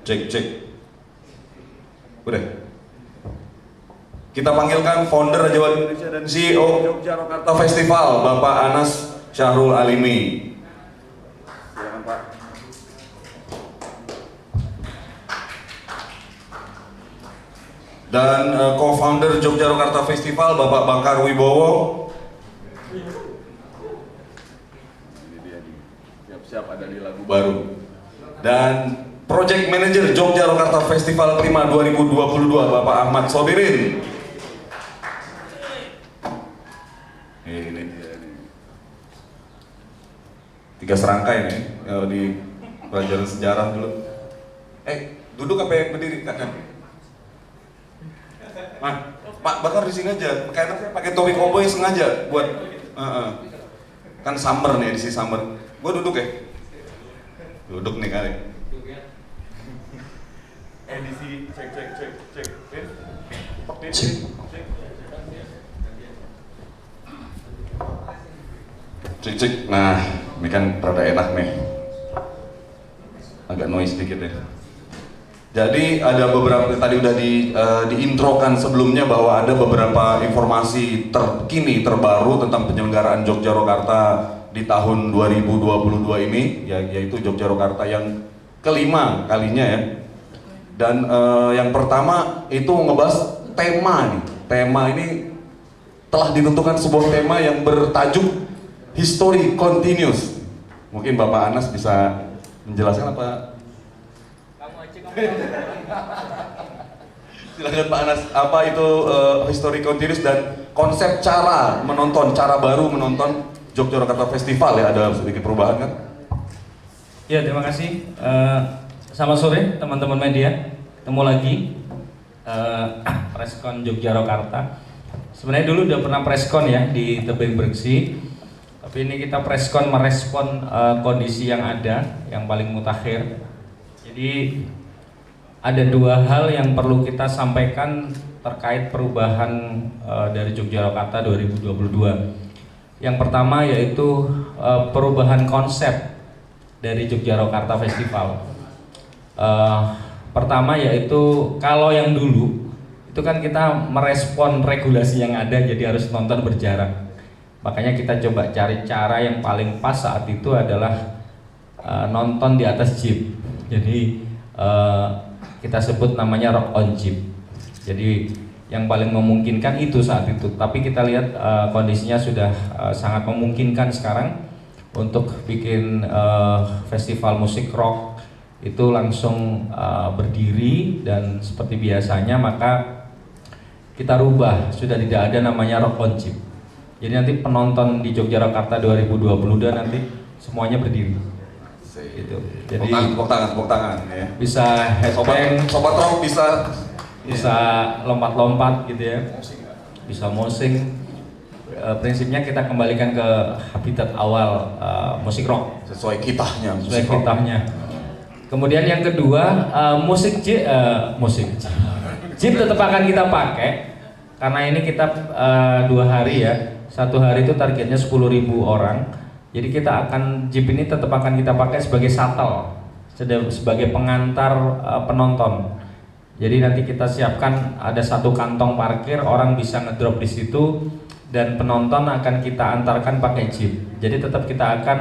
Cek cek. Udah. Kita panggilkan founder Raja Wali Indonesia dan CEO Yogyakarta Festival, Bapak Anas Syahrul Alimi. Silakan Pak. Dan co-founder Yogyakarta Festival, Bapak Bakar Wibowo. Ini dia nih, siap-siap ada di lagu baru. Dan Project Manager Yogyakarta Festival Prima 2022, Bapak Ahmad Sobirin. Ini dia nih. 3 serangkai nih di pelajaran sejarah dulu. Duduk apa berdiri kan? Pak Bakar di sini aja. Kayaknya saya pakai topi koboi sengaja buat kan summer nih, edisi summer. Gua duduk ya. Duduk nih kali. Edisi cek. Cek. Nah, ini kan rada enak nih. Agak noise sedikit ya. Jadi ada beberapa, tadi udah diintrokan sebelumnya bahwa ada beberapa informasi terkini terbaru tentang penyelenggaraan Yogyakarta di tahun 2022 ini, yaitu Yogyakarta yang kelima kalinya ya. Dan yang pertama itu ngebahas tema nih. Tema ini telah ditentukan sebuah tema yang bertajuk History Continues. Mungkin Bapak Anas bisa menjelaskan apa? Silakan Pak Anas, apa itu History Continues dan konsep cara baru menonton Yogyakarta Festival ya, ada sedikit perubahan kan? Ya, terima kasih. Selamat sore teman-teman media, ketemu lagi Preskon Yogyakarta. Sebenarnya dulu udah pernah preskon ya di Tebing Breksi, tapi ini kita preskon merespon kondisi yang ada, yang paling mutakhir. Jadi ada 2 hal yang perlu kita sampaikan terkait perubahan dari Yogyakarta 2022. Yang pertama yaitu perubahan konsep dari Yogyakarta Festival. Pertama yaitu kalau yang dulu itu kan kita merespon regulasi yang ada, jadi harus nonton berjarak. Makanya kita coba cari cara yang paling pas saat itu adalah nonton di atas jeep. Jadi kita sebut namanya rock on jeep. Jadi yang paling memungkinkan itu saat itu. Tapi kita lihat kondisinya sudah sangat memungkinkan sekarang untuk bikin festival musik rock itu langsung berdiri, dan seperti biasanya maka kita rubah, sudah tidak ada namanya rock on jeep. Jadi nanti penonton di Yogyakarta 2022 nanti semuanya berdiri. Gitu. Jadi tepuk tangan ya. Bisa headbang, sobat rock bisa lompat-lompat gitu ya. Bisa mosing. Prinsipnya kita kembalikan ke habitat awal musik rock sesuai kitahnya. Kemudian yang kedua, musik jeep tetap akan kita pakai karena ini kita 2 hari ya. 1 hari itu targetnya 10.000 orang. Jadi kita akan, jeep ini tetap akan kita pakai sebagai shuttle, sebagai pengantar penonton. Jadi nanti kita siapkan ada 1 kantong parkir, orang bisa ngedrop di situ dan penonton akan kita antarkan pakai jeep. Jadi tetap kita akan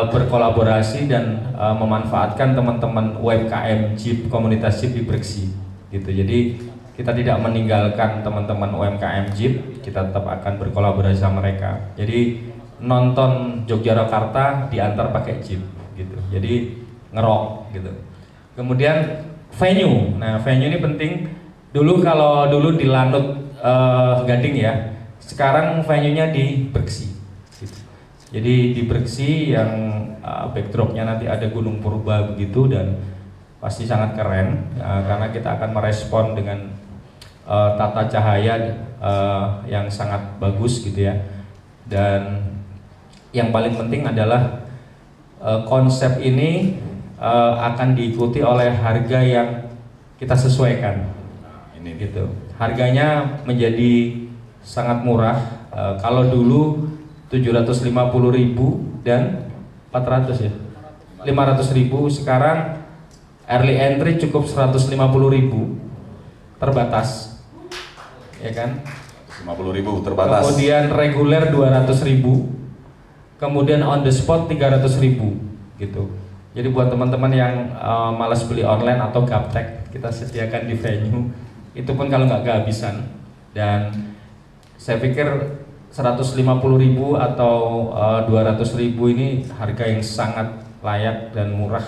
berkolaborasi dan memanfaatkan teman-teman UMKM jeep, komunitas jeep di Breksi gitu. Jadi kita tidak meninggalkan teman-teman UMKM jeep, kita tetap akan berkolaborasi sama mereka. Jadi nonton Yogyakarta diantar pakai jeep gitu. Jadi ngerok gitu. Kemudian venue. Nah, venue ini penting. Kalau dulu di Lanut Gading ya. Sekarang venue-nya di Breksi. Gitu. Jadi di Breksi yang backdropnya nanti ada Gunung Purba begitu, dan pasti sangat keren karena kita akan merespon dengan tata cahaya yang sangat bagus gitu ya. Dan yang paling penting adalah konsep ini akan diikuti oleh harga yang kita sesuaikan. Ini gitu. Harganya menjadi sangat murah. Kalau dulu 750.000 dan 400 ya. 500.000, sekarang early entry cukup 150.000, terbatas, ya kan? 50.000 terbatas. Kemudian reguler 200.000, kemudian on the spot 300.000 gitu. Jadi buat teman-teman yang malas beli online atau gaptek, kita sediakan di venue. Itu pun kalau nggak kehabisan. Dan saya pikir 150.000 atau 200.000 ini harga yang sangat layak dan murah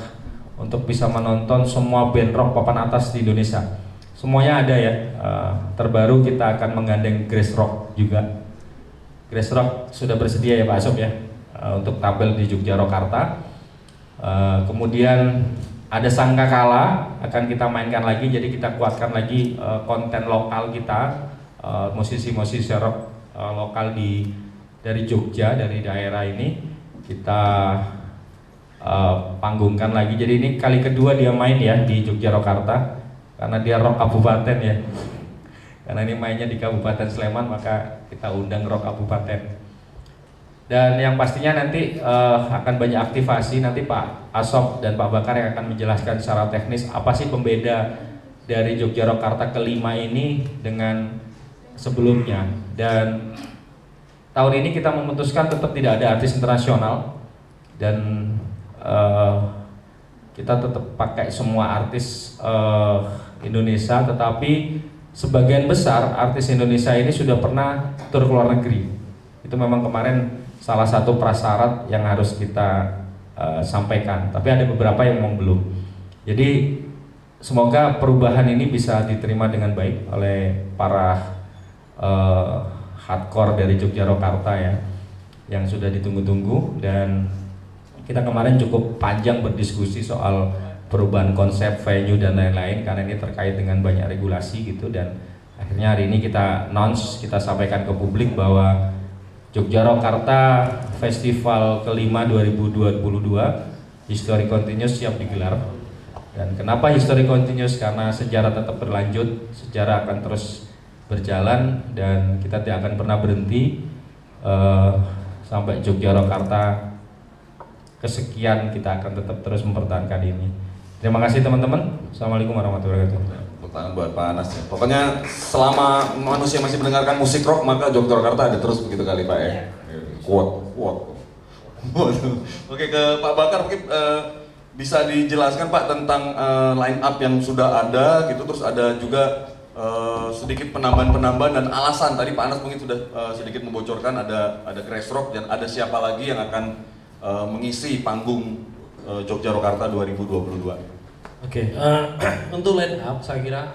untuk bisa menonton semua band rock papan atas di Indonesia. Semuanya ada ya. Terbaru kita akan menggandeng Grace Rock juga. Grace Rock sudah bersedia ya Pak Asop ya, untuk tampil di Yogyakarta. Kemudian ada Sangkakala akan kita mainkan lagi, jadi kita kuatkan lagi konten lokal kita, musisi-musisi rock lokal dari Jogja, dari daerah ini kita panggungkan lagi. Jadi ini kali kedua dia main ya di Yogyakarta, karena dia rock kabupaten ya. Karena ini mainnya di Kabupaten Sleman, maka kita undang rock kabupaten. Dan yang pastinya nanti akan banyak aktivasi. Nanti Pak Asop dan Pak Bakar yang akan menjelaskan secara teknis apa sih pembeda dari Yogyakarta kelima ini dengan sebelumnya. Dan tahun ini kita memutuskan tetap tidak ada artis internasional, dan kita tetap pakai semua artis Indonesia, tetapi sebagian besar artis Indonesia ini sudah pernah tur ke luar negeri. Itu memang kemarin salah satu prasyarat yang harus kita sampaikan, tapi ada beberapa yang memang belum. Jadi semoga perubahan ini bisa diterima dengan baik oleh para hardcore dari Yogyakarta ya, yang sudah ditunggu-tunggu. Dan kita kemarin cukup panjang berdiskusi soal perubahan konsep venue dan lain-lain, karena ini terkait dengan banyak regulasi gitu. Dan akhirnya hari ini kita sampaikan ke publik bahwa Yogyakarta Festival kelima 2022 History Continuous siap digelar. Dan kenapa History Continuous? Karena sejarah tetap berlanjut, sejarah akan terus berjalan, dan kita tidak akan pernah berhenti sampai Yogyakarta kesekian. Kita akan tetap terus mempertahankan ini. Terima kasih teman-teman. Assalamualaikum warahmatullahi wabarakatuh. Tepuk tangan buat Pak Anas ya. Pokoknya selama manusia masih mendengarkan musik rock, maka Yogyakarta ada terus, begitu kali Pak ya. Kuat. Oke, ke Pak Bakar mungkin bisa dijelaskan Pak tentang line up yang sudah ada gitu, terus ada juga sedikit penambahan-penambahan dan alasan. Tadi Pak Anas mungkin sudah sedikit membocorkan ada Grace Rock, dan ada siapa lagi yang akan mengisi panggung Yogyakarta 2022. Oke, untuk line up saya kira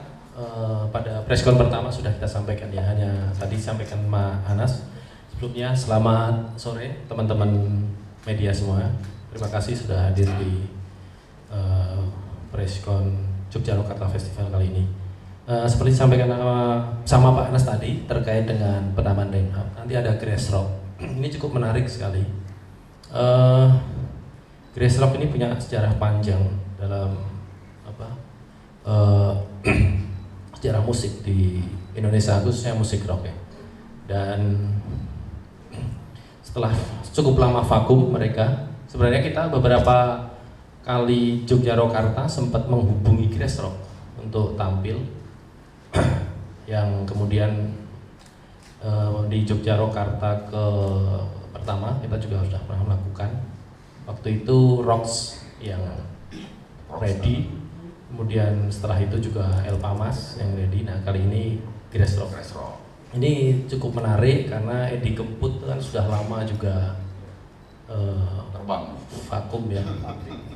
pada preskon pertama sudah kita sampaikan ya, hanya tadi sampaikan Pak Anas. Sebelumnya selamat sore teman-teman media semua. Terima kasih sudah hadir di preskon Yogyakarta Festival kali ini. Seperti disampaikan sama Pak Anas tadi terkait dengan penambahan line up, nanti ada Grace Rock. Ini cukup menarik sekali. Grace Rock ini punya sejarah panjang dalam sejarah musik di Indonesia, khususnya musik rock ya. Dan setelah cukup lama vakum mereka, sebenarnya kita beberapa kali Yogyakarta sempat menghubungi Grace Rock untuk tampil, yang kemudian di Yogyakarta ke pertama kita juga sudah pernah melakukan. Waktu itu Rocks yang ready, kemudian setelah itu juga El Pamas yang ready. Nah kali ini Grace Rock. Ini cukup menarik karena Edi Kemput kan sudah lama juga Terbang. vakum ya.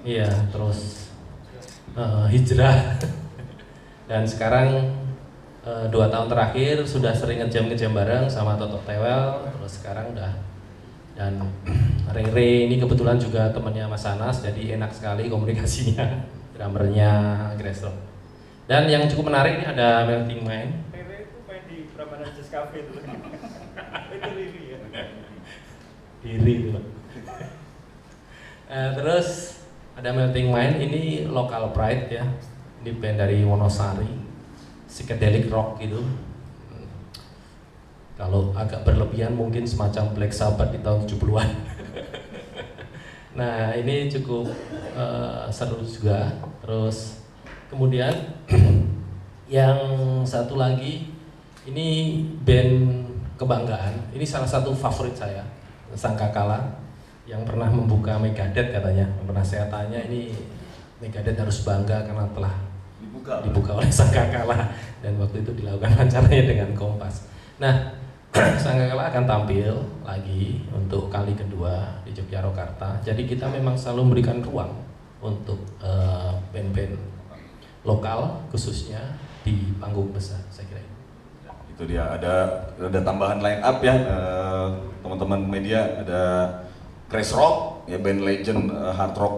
Iya, terus hijrah. Dan sekarang 2 tahun terakhir sudah sering ngejam bareng sama Toto Tewel. Terus sekarang udah, dan Rere ini kebetulan juga temannya Mas Anas, jadi enak sekali komunikasinya. Drummernya Grace Rock. Dan yang cukup menarik ini ada Melting Mind. Rere itu main di Prambanan Jazz Cafe itu. Itu Riri ya. Diri itu Pak. Terus ada Melting Mind, ini local pride ya. Ini band dari Wonosari, psychedelic rock gitu. Kalau agak berlebihan mungkin semacam Black Sabbath di tahun 70-an. Nah ini cukup seru juga. Terus Kemudian yang satu lagi ini band kebanggaan. Ini salah satu favorit saya, Sangkakala, yang pernah membuka Megadeth katanya. Pernah saya tanya, ini Megadeth harus bangga karena telah dibuka oleh Sangkakala, dan waktu itu dilakukan wawancaranya dengan Kompas. Nah, Sangkakala akan tampil lagi untuk kali kedua di Yogyakarta. Jadi kita memang selalu memberikan ruang untuk band-band lokal khususnya di panggung besar, saya kira. Itu dia, ada tambahan line up ya, teman-teman media, ada Crash Rock, ya band legend hard rock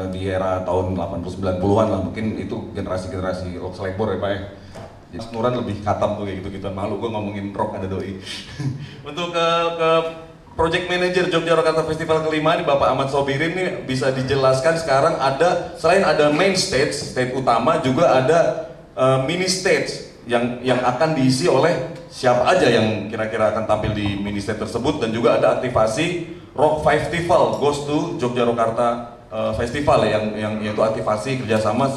di era tahun 80-90-an lah, mungkin itu generasi-generasi rock selebor ya Pak ya. Jadi Nuran lebih katam tuh kayak gitu-gituan, malu gue ngomongin rock ada doi. Untuk ke Project Manager Yogyakarta Festival kelima ini Bapak Ahmad Sobirin nih, bisa dijelaskan sekarang ada, selain ada main stage utama, juga ada mini stage yang akan diisi oleh siapa aja yang kira-kira akan tampil di mini stage tersebut, dan juga ada aktivasi Rock Festival Goes to Yogyakarta Festival yang yaitu aktivasi kerjasama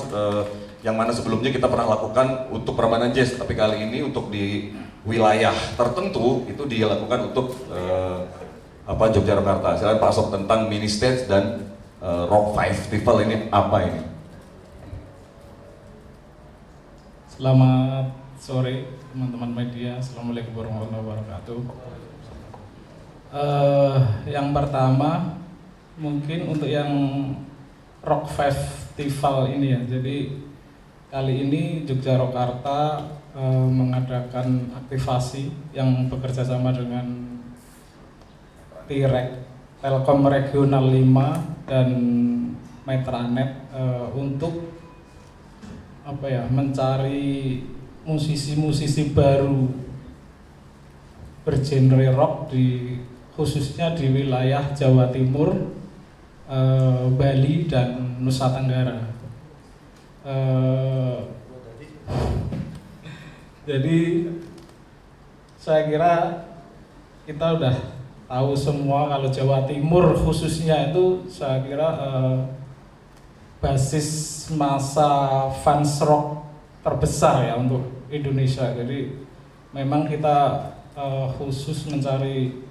yang mana sebelumnya kita pernah lakukan untuk Prambanan Jazz, tapi kali ini untuk di wilayah tertentu itu dilakukan untuk Yogyakarta. Silakan Pak Sob tentang mini stage dan Rock Festival ini apa ini? Selamat sore teman-teman media, Assalamualaikum warahmatullahi wabarakatuh. Yang pertama mungkin untuk yang Rock Festival ini ya. Jadi kali ini Yogyakarta mengadakan aktivasi yang bekerja sama dengan TIREK, Telkom Regional 5 dan Metranet untuk mencari musisi-musisi baru bergenre rock khususnya di wilayah Jawa Timur, Bali dan Nusa Tenggara. Jadi saya kira kita udah tahu semua kalau Jawa Timur khususnya itu saya kira basis masa fans rock terbesar ya untuk Indonesia. Jadi memang kita khusus mencari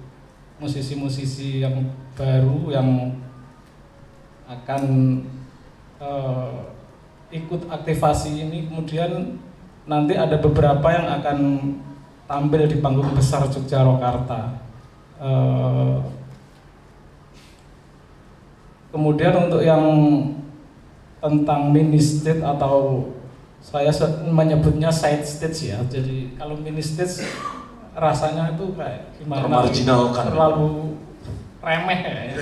musisi-musisi yang baru yang akan ikut aktivasi ini. Kemudian nanti ada beberapa yang akan tampil di panggung besar Yogyakarta. Kemudian untuk yang tentang mini stage atau saya menyebutnya side stage ya. Jadi kalau mini stage rasanya itu kayak gimana? Termarginalkan. Terlalu remeh ya.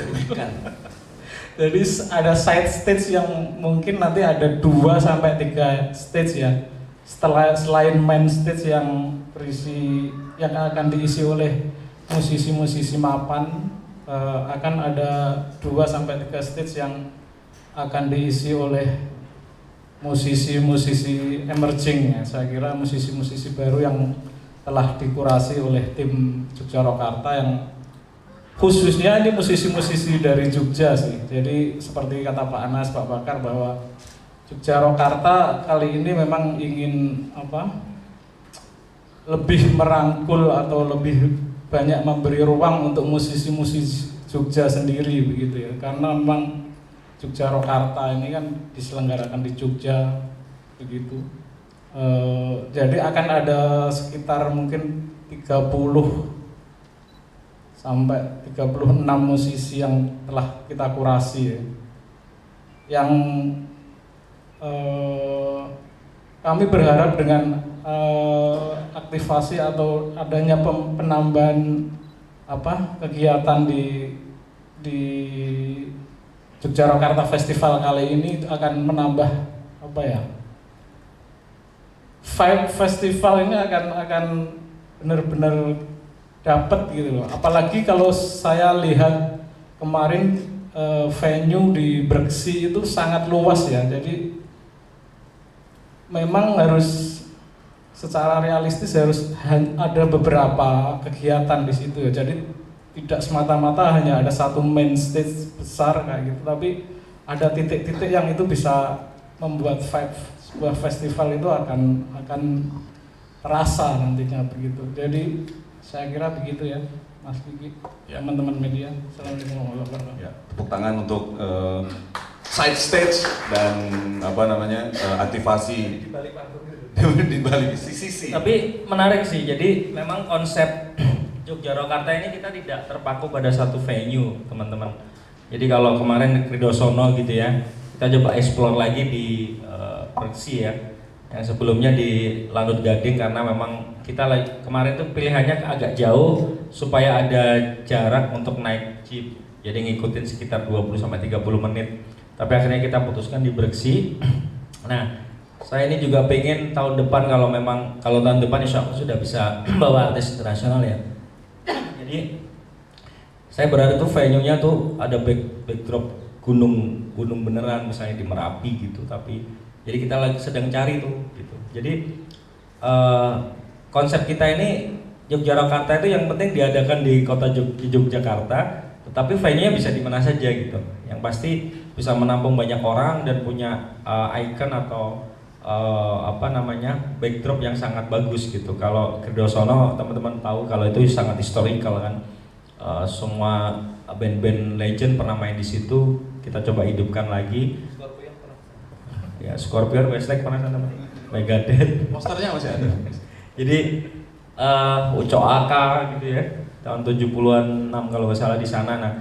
Jadi ada side stage yang mungkin nanti ada 2 sampai 3 stage ya. Selain main stage yang akan diisi oleh musisi-musisi mapan, akan ada 2 sampai 3 stage yang akan diisi oleh musisi-musisi emerging ya. Saya kira musisi-musisi baru yang telah dikurasi oleh tim Yogyakarta, yang khususnya ini musisi-musisi dari Jogja sih. Jadi seperti kata Pak Anas, Pak Bakar, bahwa Yogyakarta kali ini memang ingin lebih merangkul atau lebih banyak memberi ruang untuk musisi-musisi Jogja sendiri begitu ya. Karena memang Yogyakarta ini kan diselenggarakan di Jogja begitu. Jadi akan ada sekitar mungkin 30 sampai 36 musisi yang telah kita kurasi ya. Yang kami berharap dengan aktivasi atau adanya penambahan kegiatan di Yogyakarta Festival kali ini akan menambah vibe festival ini akan benar-benar dapat gitu loh. Apalagi kalau saya lihat kemarin venue di Breksi itu sangat luas ya. Jadi memang harus secara realistis harus ada beberapa kegiatan di situ ya. Jadi tidak semata-mata hanya ada satu main stage besar kayak gitu, tapi ada titik-titik yang itu bisa membuat vibe sebuah festival itu akan terasa nantinya begitu. Jadi saya kira begitu ya, Mas Kiki, Ya. teman-teman media. Assalamualaikum warahmatullahi wabarakatuh. Ya, tepuk tangan untuk side stage dan aktivasi Di balik panggung itu. di balik sisi. Tapi menarik sih, jadi memang konsep Jogjakarta ini kita tidak terpaku pada satu venue, teman-teman. Jadi kalau kemarin Kridosono gitu ya, kita coba explore lagi di Persi ya, yang sebelumnya di Lanut Gading, karena memang kita kemarin tuh pilihannya agak jauh supaya ada jarak untuk naik jeep, jadi ngikutin sekitar 20-30 menit. Tapi akhirnya kita putuskan di Breksi. Nah, saya ini juga pengen tahun depan, kalau tahun depan insya Allah sudah bisa bawa artis internasional ya. Jadi saya berharap tuh venue-nya tuh ada backdrop gunung beneran, misalnya di Merapi gitu. Tapi jadi kita lagi sedang cari tuh gitu. Jadi konsep kita ini Yogyakarta itu yang penting diadakan di kota Yogyakarta, tetapi venue-nya bisa di mana saja gitu. Yang pasti bisa menampung banyak orang dan punya icon atau backdrop yang sangat bagus gitu. Kalau Kridosono teman-teman tahu kalau itu sangat historical kan. Semua band-band legend pernah main di situ. Kita coba hidupkan lagi. Ya, Scorpion, Westlake pernah sana, Megadeth. Posternya masih ada. Jadi Uco Aka gitu ya, tahun 70-an 6 kalau nggak salah di sana. Nah,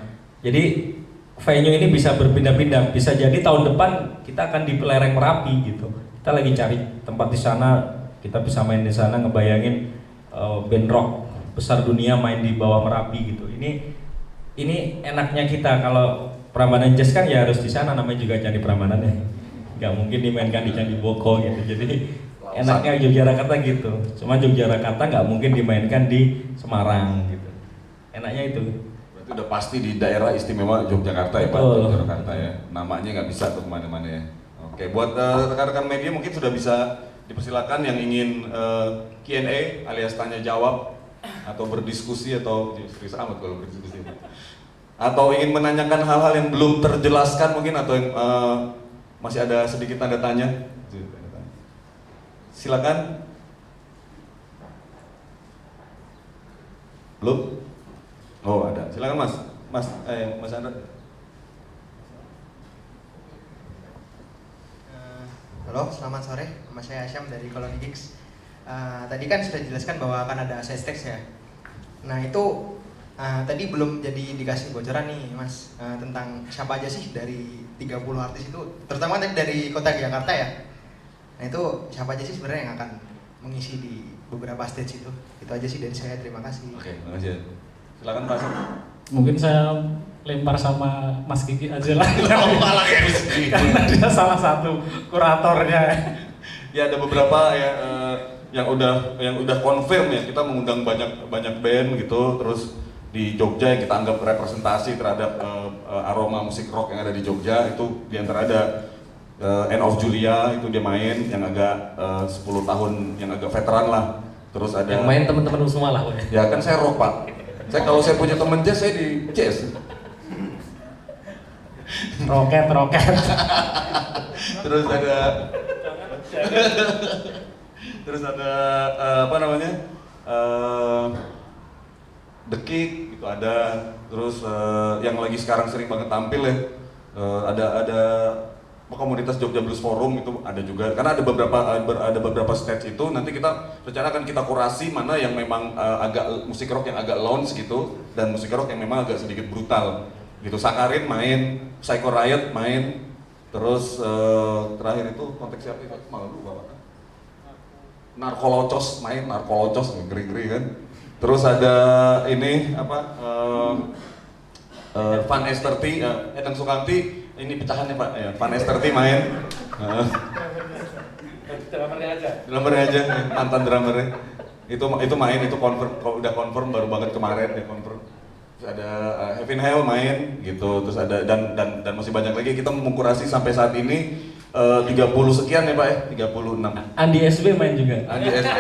jadi venue ini bisa berpindah-pindah. Bisa jadi tahun depan kita akan di lereng Merapi gitu. Kita lagi cari tempat di sana, kita bisa main di sana, ngebayangin band rock besar dunia main di bawah Merapi gitu. Ini enaknya kita kalau Prambanan Jazz kan ya harus di sana, namanya juga Candi Prambanan ya. Nggak mungkin dimainkan di Candi Boko gitu. Jadi enaknya Yogyakarta gitu. Cuma Yogyakarta nggak mungkin dimainkan di Semarang gitu. Enaknya itu. Berarti udah pasti di daerah istimewa Yogyakarta ya Pak, Betul. Yogyakarta ya. Namanya nggak bisa tuh kemana-mana ya. Oke, buat rekan-rekan media mungkin sudah bisa dipersilakan yang ingin Q&A alias tanya jawab atau berdiskusi atau serius amat kalau berdiskusi. Atau ingin menanyakan hal-hal yang belum terjelaskan mungkin atau yang masih ada sedikit tanda tanya. Silakan. Belum? Oh ada. Silakan Mas. Mas Andra. Halo, selamat sore. Nama saya Asyam dari Koloni Gigs. Tadi kan sudah dijelaskan bahwa akan ada side stage ya. Nah itu tadi belum jadi dikasih bocoran nih Mas tentang siapa aja sih dari 30 artis itu, terutama tadi dari kota Jakarta ya. Nah itu siapa aja sih sebenarnya yang akan mengisi di beberapa stage itu? Itu aja sih dari saya. Terima kasih. Oke, terima kasih. Silakan Mas. Mungkin saya lempar sama Mas Kiki aja lah. Malah MC. Karena dia salah satu kuratornya. Ya ada beberapa ya yang udah confirm ya, kita mengundang banyak band gitu, terus di Jogja yang kita anggap representasi terhadap aroma musik rock yang ada di Jogja, itu diantara ada End of Julia, itu dia main yang agak 10 tahun, yang agak veteran lah. Terus ada Yang main teman-teman semua lah. ya kan saya rock Pak. Kalau saya punya temen jazz, saya di jazz. Roket. Terus ada terus ada The Kick itu ada, terus yang lagi sekarang sering banget tampil ya, ada komunitas Jogja Blues Forum itu ada juga, karena ada beberapa stage itu. Nanti kita rencana akan kita kurasi mana yang memang agak musik rock yang agak lounge gitu, dan musik rock yang memang agak sedikit brutal gitu. Sakarin main, Psycho Riot main, terus terakhir itu konteks siapa itu malu Bapak. Narkolocos main, Narkolocos ngeri-ngeri kan. Terus ada ini Van S30, Edang Sukamti, ini pecahannya Pak, ya, Van S30 main. Drummernya aja, mantan drummernya. Itu main, itu udah confirm baru banget kemarin ya confirm. Terus ada Heaven Hell main gitu, terus ada dan masih banyak lagi. Kita mengkurasi sampai saat ini 30 sekian ya Pak ya, 36. Andi SB main juga. Andi SP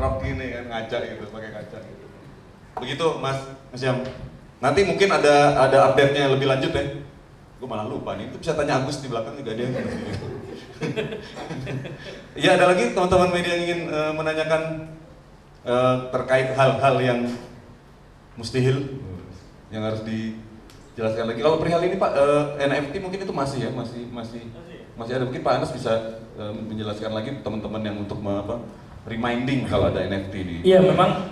rock gini kan, ngaca gitu, pakai kaca gitu. Begitu Mas Syam. Nanti mungkin ada update-nya lebih lanjut ya. Gue malah lupa nih, itu bisa tanya Agus di belakang juga dia. Ya, ada lagi teman-teman media yang ingin menanyakan terkait hal-hal yang mustahil yang harus dijelaskan lagi. Kalau perihal ini Pak, NFT mungkin itu masih ya, masih ada. Mungkin Pak Anas bisa menjelaskan lagi teman-teman yang untuk reminding kalau ada NFT ini. Iya, memang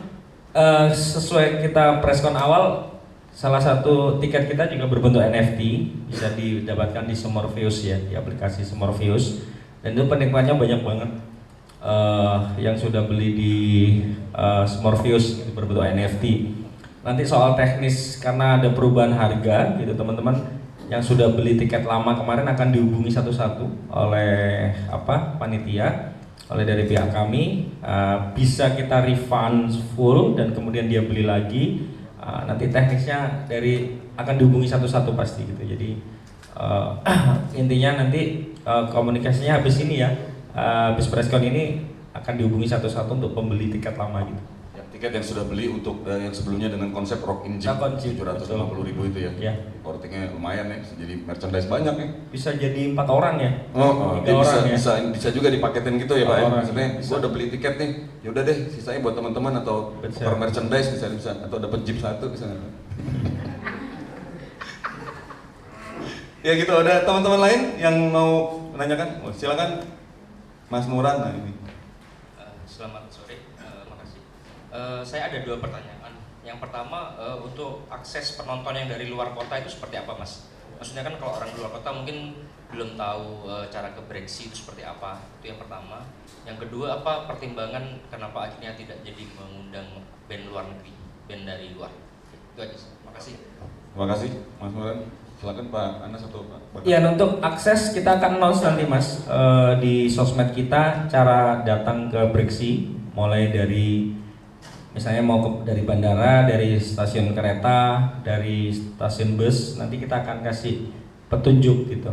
sesuai kita preskon awal, salah satu tiket kita juga berbentuk NFT, bisa didapatkan di Smorfeus ya, di aplikasi Smorfeus, dan itu penikmatnya banyak banget yang sudah beli di Smorfeus itu berbentuk NFT. Nanti soal teknis karena ada perubahan harga gitu teman-teman yang sudah beli tiket lama kemarin akan dihubungi satu-satu oleh panitia, oleh dari pihak kami, bisa kita refund full dan kemudian dia beli lagi. Nanti teknisnya akan dihubungi satu-satu pasti gitu. Jadi intinya nanti komunikasinya habis ini ya, habis preskon ini akan dihubungi satu-satu untuk pembeli tiket lama gitu. Ya, tiket yang sudah beli untuk yang sebelumnya dengan konsep Rock in Jeep 750.000 itu ya. Ya. Kortingnya lumayan ya, jadi merchandise banyak ya. Bisa jadi 4 orang ya. Dia 3 orang ya. bisa juga dipaketin gitu ya Pak ya. Orang, Maksudnya bisa. gua udah beli tiket nih, yaudah deh sisanya buat teman-teman atau Bisa. tukar merchandise bisa atau dapat Jeep 1 bisa. Ya gitu, ada teman-teman lain yang mau menanyakan? Silakan Mas Nuran. Nah ini. Selamat sore, makasih. Saya ada 2 pertanyaan. Yang pertama, untuk akses penonton yang dari luar kota itu seperti apa, Mas? Maksudnya kan kalau orang luar kota mungkin belum tahu cara ke Breksi itu seperti apa. Itu yang pertama. Yang kedua, apa pertimbangan kenapa akhirnya tidak jadi mengundang band luar negeri, band dari luar? Itu aja. Makasih. Terima kasih Mas Nuran. Silakan Pak Anas atau Pak. Ya, untuk akses kita akan announce nanti Mas di sosmed kita cara datang ke Breksi, mulai dari misalnya mau dari bandara, dari stasiun kereta, dari stasiun bus, nanti kita akan kasih petunjuk gitu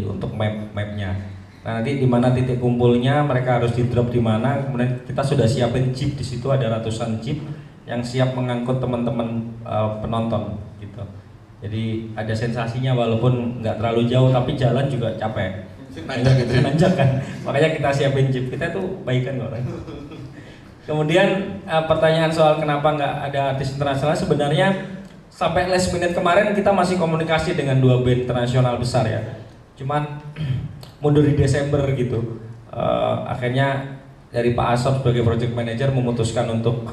untuk mapnya. Nah, nanti di mana titik kumpulnya, mereka harus di drop di mana, kemudian kita sudah siapin jeep di situ, ada ratusan jeep yang siap mengangkut teman-teman penonton gitu. Jadi ada sensasinya walaupun nggak terlalu jauh tapi jalan juga capek. Nanjak gitu ya? Nanjak kan. Makanya kita siapin jeep. Kita tuh baikan kok. Kemudian pertanyaan soal kenapa nggak ada artis internasional, sebenarnya sampai last minute kemarin kita masih komunikasi dengan 2 band internasional besar ya. Cuman mundur di Desember gitu. Akhirnya dari Pak Asop sebagai project manager memutuskan untuk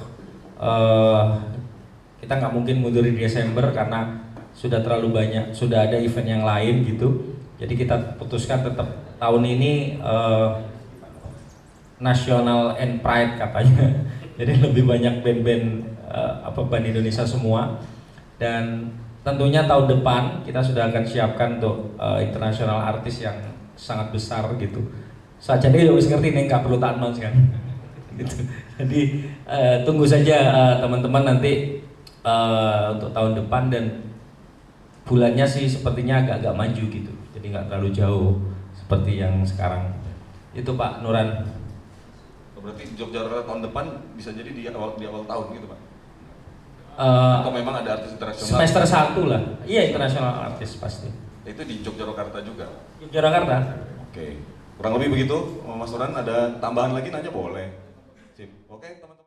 kita nggak mungkin mundur di Desember karena sudah terlalu banyak, sudah ada event yang lain gitu. Jadi kita putuskan tetap tahun ini National and Pride katanya. Jadi lebih banyak band-band band Indonesia semua. Dan tentunya tahun depan kita sudah akan siapkan untuk internasional artis yang sangat besar gitu. Saja dia harus ngerti nih, nggak perlu tak announce kan. Gitu. Jadi tunggu saja teman-teman nanti untuk tahun depan, dan bulannya sih sepertinya agak-agak maju gitu, jadi nggak terlalu jauh seperti yang sekarang. Itu Pak Nuran. Berarti Yogyakarta tahun depan bisa jadi di awal tahun gitu Pak? Atau memang ada artis internasional? Semester 1 lah, iya internasional artis pasti. Itu di Yogyakarta juga? Yogyakarta. Oke, kurang lebih begitu Mas Nuran. Ada tambahan lagi nanya boleh? Sip. Oke teman.